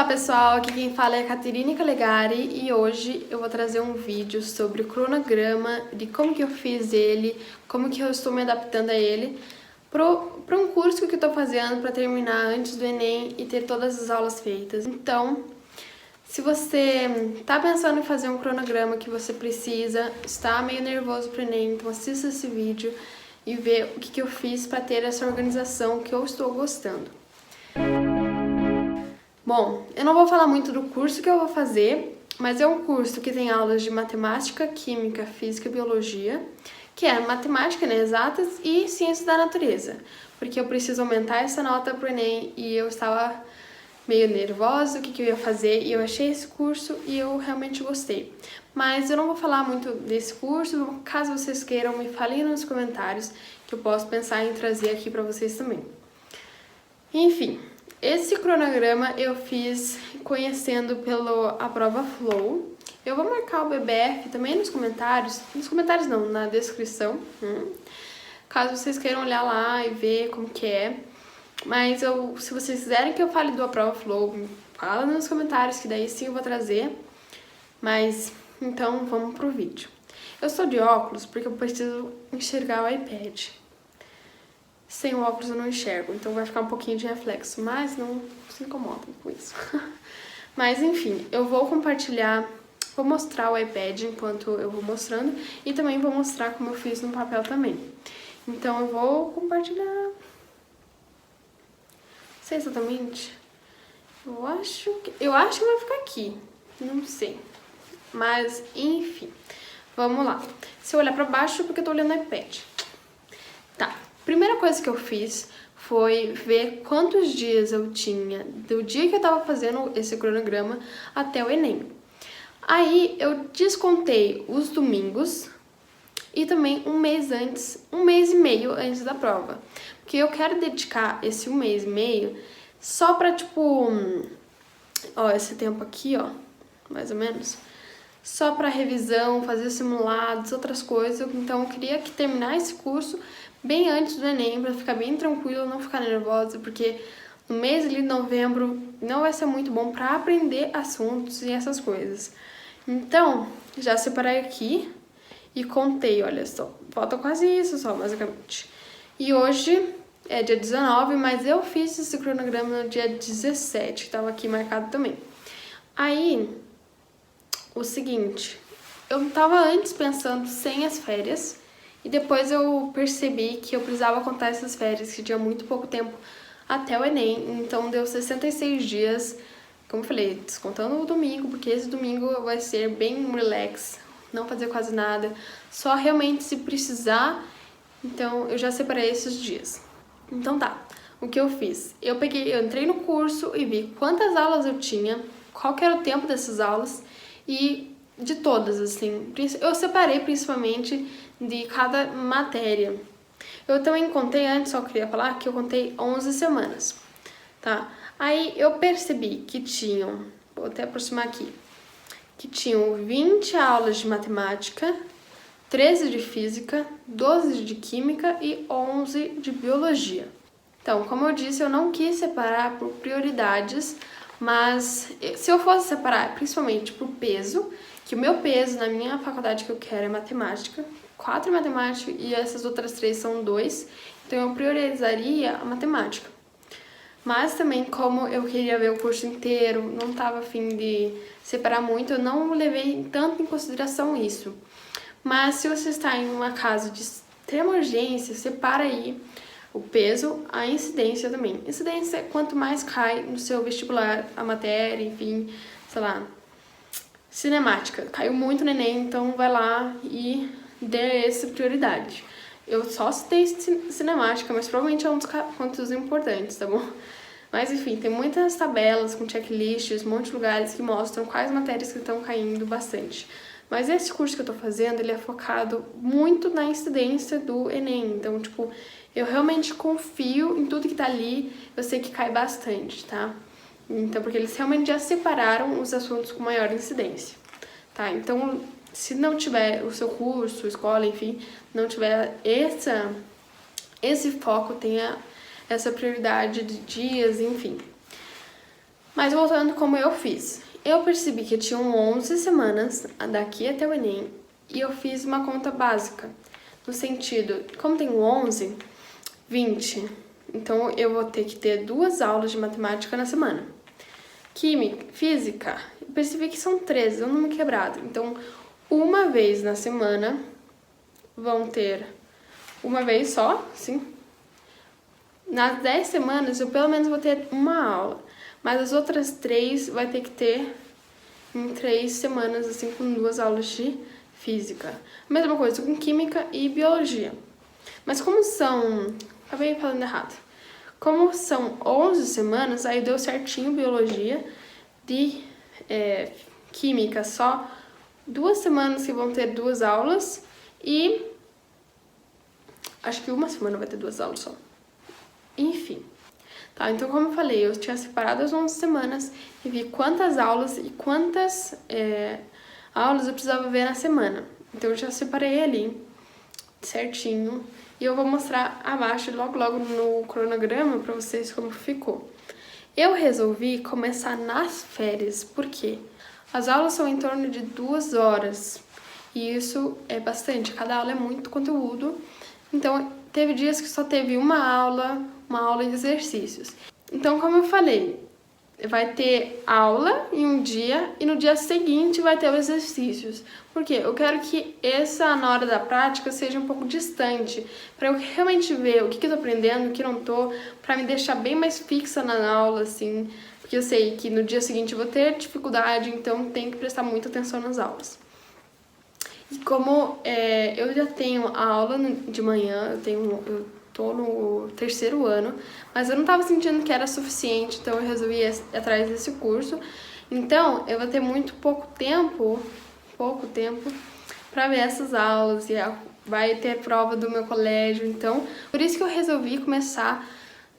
pessoal, aqui quem fala é a Caterine Calegari e hoje eu vou trazer um vídeo sobre o cronograma, de como que eu fiz ele, como que eu estou me adaptando a ele para um curso que eu estou fazendo para terminar antes do Enem e ter todas as aulas feitas. Então, se você está pensando em fazer um cronograma que você precisa, está meio nervoso para o Enem, então assista esse vídeo e vê o que eu fiz para ter essa organização que eu estou gostando. Bom, eu não vou falar muito do curso que eu vou fazer, mas é um curso que tem aulas de matemática, química, física e biologia, que é matemática, né, exatas e ciências da natureza, porque eu preciso aumentar essa nota pro Enem e eu estava meio nervosa, o que eu ia fazer, e eu achei esse curso e eu realmente gostei. Mas eu não vou falar muito desse curso, caso vocês queiram, me falem nos comentários, que eu posso pensar em trazer aqui para vocês também. Enfim, esse cronograma eu fiz conhecendo a prova Flow. Eu vou marcar o BBF também nos comentários não, na descrição, caso vocês queiram olhar lá e ver como que é. Mas se vocês quiserem que eu fale do prova Flow, fala nos comentários que daí sim eu vou trazer. Mas, então, vamos pro vídeo. Eu estou de óculos porque eu preciso enxergar o iPad. Sem o óculos eu não enxergo, então vai ficar um pouquinho de reflexo, mas não se incomodem com isso. Mas enfim, eu vou compartilhar, vou mostrar o iPad enquanto eu vou mostrando e também vou mostrar como eu fiz no papel também. Então eu vou compartilhar. Não sei exatamente. Eu acho que vai ficar aqui, não sei. Mas enfim, vamos lá. Se eu olhar pra baixo, porque eu tô olhando o iPad. Tá. Primeira coisa que eu fiz foi ver quantos dias eu tinha do dia que eu tava fazendo esse cronograma até o Enem. Aí eu descontei os domingos e também um mês e meio antes da prova. Porque eu quero dedicar esse um mês e meio só pra, tipo, ó, esse tempo aqui, ó, mais ou menos, só pra revisão, fazer simulados, outras coisas. Então eu queria terminar esse curso bem antes do Enem, pra ficar bem tranquilo, não ficar nervosa, porque no mês ali de novembro não vai ser muito bom pra aprender assuntos e essas coisas. Então, já separei aqui e contei, olha só, falta quase isso só, basicamente. E hoje é dia 19, mas eu fiz esse cronograma no dia 17, que tava aqui marcado também. Aí, o seguinte, eu tava antes pensando sem as férias, e depois eu percebi que eu precisava contar essas férias, que tinha muito pouco tempo até o Enem, então deu 66 dias, como eu falei, descontando o domingo, porque esse domingo vai ser bem relax, não fazer quase nada, só realmente se precisar, então eu já separei esses dias. Então tá, o que eu fiz? Eu entrei no curso e vi quantas aulas eu tinha, qual que era o tempo dessas aulas e de todas, assim, eu separei principalmente de cada matéria. Eu também contei antes, só queria falar que eu contei 11 semanas, tá? Aí eu percebi que tinham, vou até aproximar aqui, que tinham 20 aulas de matemática, 13 de física, 12 de química e 11 de biologia. Então, como eu disse, eu não quis separar por prioridades, mas se eu fosse separar principalmente por peso, que o meu peso na minha faculdade que eu quero é matemática, 4 em matemática e essas outras 3 são 2, então eu priorizaria a matemática. Mas também, como eu queria ver o curso inteiro, não estava a fim de separar muito, eu não levei tanto em consideração isso. Mas se você está em uma casa de extrema urgência, separa aí o peso, a incidência também. Incidência é quanto mais cai no seu vestibular, a matéria, enfim, sei lá. Cinemática, caiu muito no Enem, então vai lá e dê essa prioridade. Eu só citei cinemática, mas provavelmente é um dos pontos importantes, tá bom? Mas enfim, tem muitas tabelas com checklists, um monte de lugares que mostram quais matérias que estão caindo bastante. Mas esse curso que eu tô fazendo, ele é focado muito na incidência do Enem. Então, tipo, eu realmente confio em tudo que tá ali, eu sei que cai bastante, tá? Então, porque eles realmente já separaram os assuntos com maior incidência, tá? Então, se não tiver o seu curso, escola, enfim, não tiver esse foco, tenha essa prioridade de dias, enfim. Mas voltando como eu fiz. Eu percebi que tinham 11 semanas daqui até o Enem e eu fiz uma conta básica. No sentido, como tem 11, 20, então eu vou ter que ter 2 aulas de matemática na semana. Química, física, eu percebi que são 13, um número quebrado. Então, uma vez na semana, vão ter uma vez só, sim. Nas 10 semanas, eu pelo menos vou ter uma aula. Mas as outras 3 vai ter que ter em 3 semanas, assim, com 2 aulas de física. Mesma coisa com química e biologia. Mas como são... Acabei falando errado. Como são 11 semanas, aí deu certinho biologia. De química só 2 semanas que vão ter 2 aulas. E acho que uma semana vai ter 2 aulas só. Enfim. Tá, então como eu falei, eu tinha separado as 11 semanas e vi quantas aulas e quantas aulas eu precisava ver na semana. Então eu já separei ali certinho e eu vou mostrar abaixo logo no cronograma pra vocês como ficou. Eu resolvi começar nas férias, porque as aulas são em torno de 2 horas e isso é bastante, cada aula é muito conteúdo. Então teve dias que só teve uma aula e exercícios. Então, como eu falei, vai ter aula em um dia e no dia seguinte vai ter os exercícios. Por quê? Eu quero que essa, na hora da prática, seja um pouco distante, para eu realmente ver o que eu tô aprendendo, o que não tô, para me deixar bem mais fixa na aula, assim, porque eu sei que no dia seguinte eu vou ter dificuldade, então tenho que prestar muita atenção nas aulas. E como eu já tenho a aula de manhã, eu tô no 3º ano, mas eu não tava sentindo que era suficiente, então eu resolvi ir atrás desse curso. Então, eu vou ter muito pouco tempo para ver essas aulas, e vai ter prova do meu colégio, então, por isso que eu resolvi começar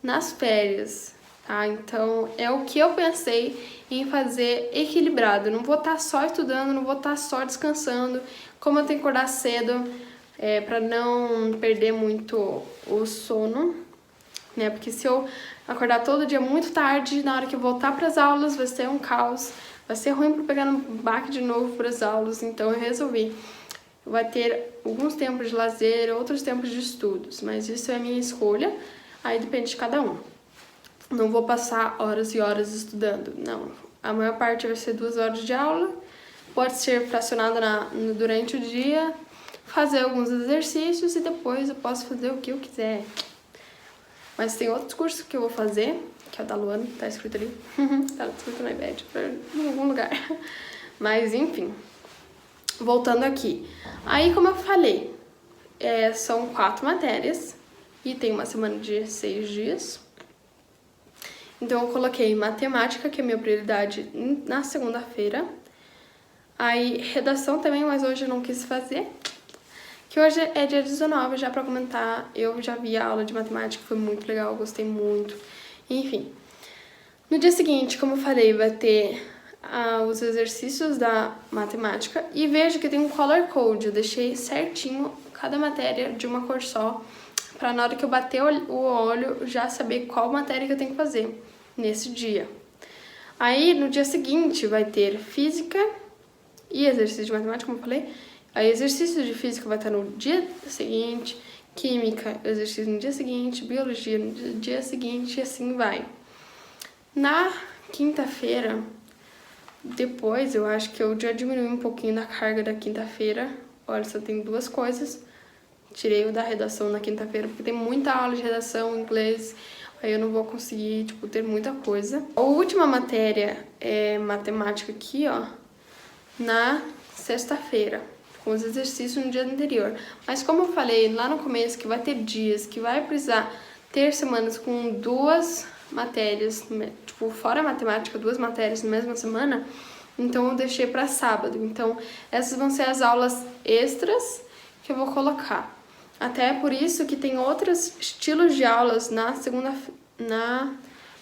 nas férias, tá? Então, é o que eu pensei em fazer equilibrado. Não vou estar só estudando, não vou estar só descansando, como eu tenho que acordar cedo, para não perder muito o sono, né? Porque se eu acordar todo dia muito tarde, na hora que eu voltar para as aulas, vai ser um caos, vai ser ruim para pegar no baque de novo para as aulas. Então eu resolvi, vai ter alguns tempos de lazer, outros tempos de estudos, mas isso é a minha escolha, aí depende de cada um. Não vou passar horas e horas estudando, não. A maior parte vai ser 2 horas de aula, pode ser fracionada durante o dia, fazer alguns exercícios e depois eu posso fazer o que eu quiser. Mas tem outros cursos que eu vou fazer, que é o da Luana, tá escrito ali. Tá escrito no iPad, em algum lugar. Mas enfim, voltando aqui. Aí, como eu falei, são 4 matérias e tem uma semana de 6 dias. Então eu coloquei matemática, que é a minha prioridade, na segunda-feira. Aí redação também, mas hoje eu não quis fazer. Que hoje é dia 19, já pra comentar, eu já vi a aula de matemática, foi muito legal, gostei muito. Enfim, no dia seguinte, como eu falei, vai ter os exercícios da matemática e vejo que tem um color code, eu deixei certinho cada matéria de uma cor só, pra na hora que eu bater o olho já saber qual matéria que eu tenho que fazer nesse dia. Aí, no dia seguinte, vai ter física e exercício de matemática, como eu falei. Aí, exercício de física vai estar no dia seguinte, química, exercício no dia seguinte, biologia no dia seguinte, e assim vai. Na quinta-feira, depois, eu acho que eu já diminui um pouquinho da carga da quinta-feira. Olha, só tem 2 coisas. Tirei o da redação na quinta-feira, porque tem muita aula de redação, inglês, aí eu não vou conseguir, ter muita coisa. A última matéria é matemática aqui, ó, na sexta-feira, com os exercícios no dia anterior. Mas como eu falei lá no começo, que vai ter dias que vai precisar ter semanas com 2 matérias, fora a matemática, 2 matérias na mesma semana, então eu deixei para sábado. Então essas vão ser as aulas extras que eu vou colocar. Até por isso que tem outros estilos de aulas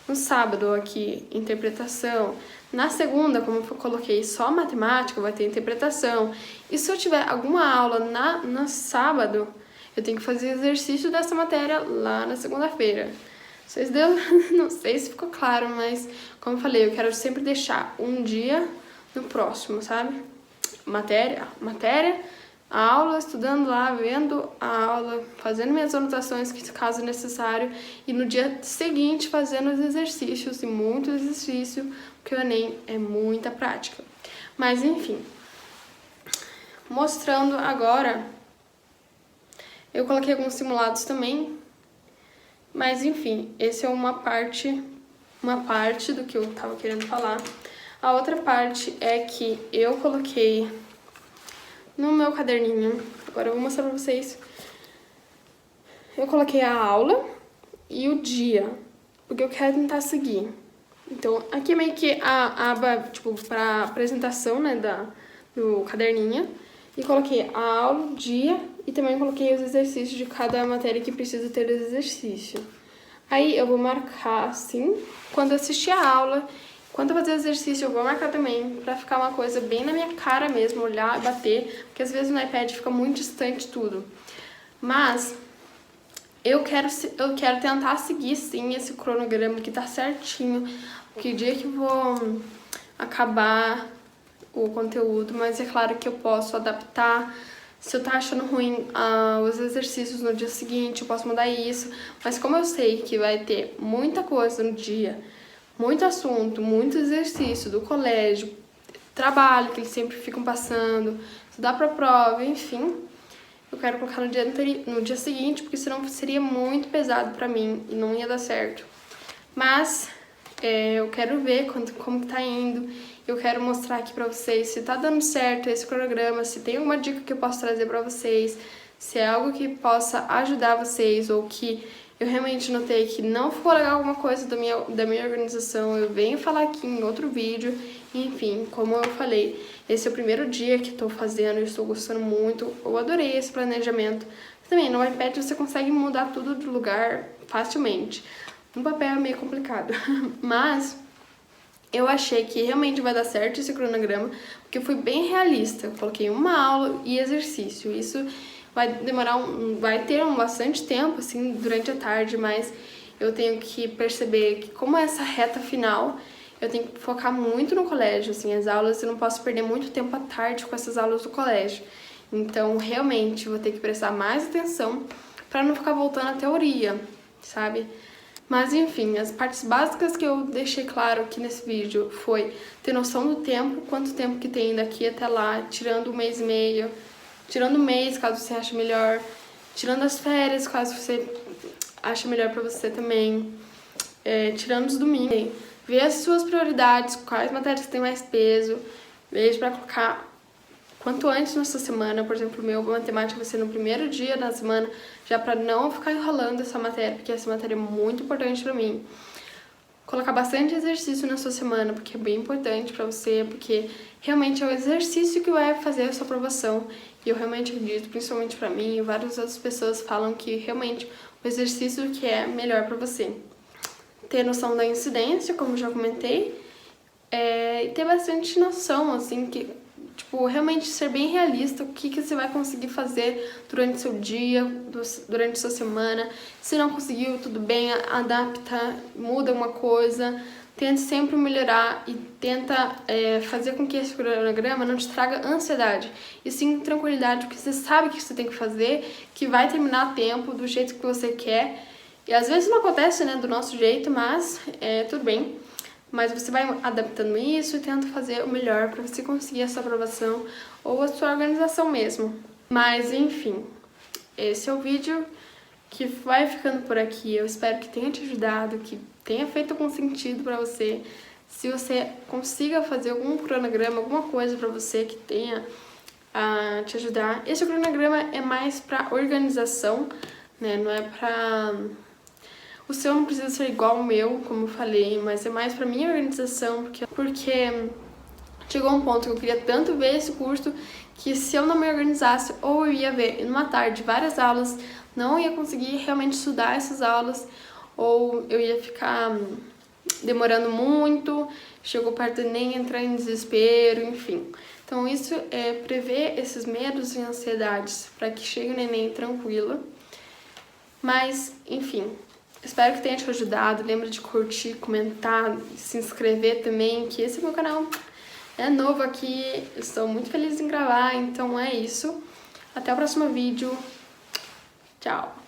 no sábado aqui, interpretação. Na segunda, como eu coloquei só matemática, vai ter interpretação. E se eu tiver alguma aula no sábado, eu tenho que fazer exercício dessa matéria lá na segunda-feira. Vocês deu, não sei se ficou claro, mas como eu falei, eu quero sempre deixar um dia no próximo, sabe? Matéria, a aula, estudando lá, vendo a aula, fazendo minhas anotações, caso necessário, e no dia seguinte fazendo os exercícios, e muito exercício, porque o Enem é muita prática. Mas enfim, mostrando agora, eu coloquei alguns simulados também, mas enfim, esse é uma parte do que eu tava querendo falar. A outra parte é que eu coloquei no meu caderninho, agora eu vou mostrar pra vocês. Eu coloquei a aula e o dia, porque eu quero tentar seguir. Então, aqui é meio que a aba, tipo, pra apresentação, né, do caderninho. E coloquei a aula, o dia e também coloquei os exercícios de cada matéria que precisa ter exercício. Aí eu vou marcar assim, quando eu assistir a aula. Quando eu fazer exercício, eu vou marcar também, pra ficar uma coisa bem na minha cara mesmo, olhar, bater, porque às vezes no iPad fica muito distante tudo. Mas eu quero tentar seguir, sim, esse cronograma que tá certinho, que dia que eu vou acabar o conteúdo, mas é claro que eu posso adaptar. Se eu tá achando ruim os exercícios no dia seguinte, eu posso mudar isso. Mas como eu sei que vai ter muita coisa no dia, muito assunto, muito exercício do colégio, trabalho que eles sempre ficam passando, estudar pra prova, enfim, eu quero colocar no dia seguinte, porque senão seria muito pesado pra mim e não ia dar certo. Mas eu quero ver como que tá indo, eu quero mostrar aqui pra vocês se tá dando certo esse cronograma, se tem alguma dica que eu posso trazer pra vocês, se é algo que possa ajudar vocês ou que eu realmente notei que não ficou legal alguma coisa da minha organização, eu venho falar aqui em outro vídeo. Enfim, como eu falei, esse é o primeiro dia que estou fazendo, eu estou gostando muito, eu adorei esse planejamento. Também no iPad você consegue mudar tudo de lugar facilmente. No papel é meio complicado, mas eu achei que realmente vai dar certo esse cronograma, porque eu fui bem realista. Eu coloquei uma aula e exercício. Isso vai demorar, vai ter bastante tempo, assim, durante a tarde, mas eu tenho que perceber que como é essa reta final, eu tenho que focar muito no colégio, assim, as aulas, eu não posso perder muito tempo à tarde com essas aulas do colégio. Então, realmente, vou ter que prestar mais atenção para não ficar voltando à teoria, sabe? Mas enfim, as partes básicas que eu deixei claro aqui nesse vídeo foi ter noção do tempo, quanto tempo que tem daqui até lá, tirando um mês e meio, tirando o mês, caso você ache melhor, tirando as férias, caso você ache melhor pra você também, tirando os domingos. Ver as suas prioridades, quais matérias têm mais peso, veja pra colocar quanto antes nessa semana. Por exemplo, o meu matemática vai ser no primeiro dia da semana, já para não ficar enrolando essa matéria, porque essa matéria é muito importante para mim. Colocar bastante exercício na sua semana, porque é bem importante para você, porque realmente é o exercício que vai fazer a sua aprovação. E eu realmente acredito, principalmente para mim, e várias outras pessoas falam que realmente o exercício que é melhor para você. Ter noção da incidência, como já comentei, e ter bastante noção, assim, que tipo, realmente ser bem realista, o que você vai conseguir fazer durante seu dia, durante sua semana. Se não conseguiu, tudo bem, adapta, muda uma coisa, tente sempre melhorar e tenta fazer com que esse cronograma não te traga ansiedade, e sim tranquilidade, porque você sabe o que você tem que fazer, que vai terminar a tempo, do jeito que você quer. E às vezes não acontece, né, do nosso jeito, mas tudo bem. Mas você vai adaptando isso e tenta fazer o melhor para você conseguir essa aprovação ou a sua organização mesmo. Mas enfim, esse é o vídeo que vai ficando por aqui. Eu espero que tenha te ajudado, que tenha feito algum sentido para você. Se você consiga fazer algum cronograma, alguma coisa para você que tenha a te ajudar. Esse cronograma é mais para organização, né? Não é para... O seu não precisa ser igual ao meu, como eu falei, mas é mais pra minha organização, porque chegou um ponto que eu queria tanto ver esse curso que se eu não me organizasse, ou eu ia ver numa tarde várias aulas, não ia conseguir realmente estudar essas aulas, ou eu ia ficar demorando muito, chegou perto de nem entrar em desespero, enfim. Então isso é prever esses medos e ansiedades para que chegue o neném tranquilo. Mas, enfim, Espero que tenha te ajudado. Lembra de curtir, comentar, se inscrever também, que esse é meu canal é novo aqui. Estou muito feliz em gravar, então é isso. Até o próximo vídeo. Tchau!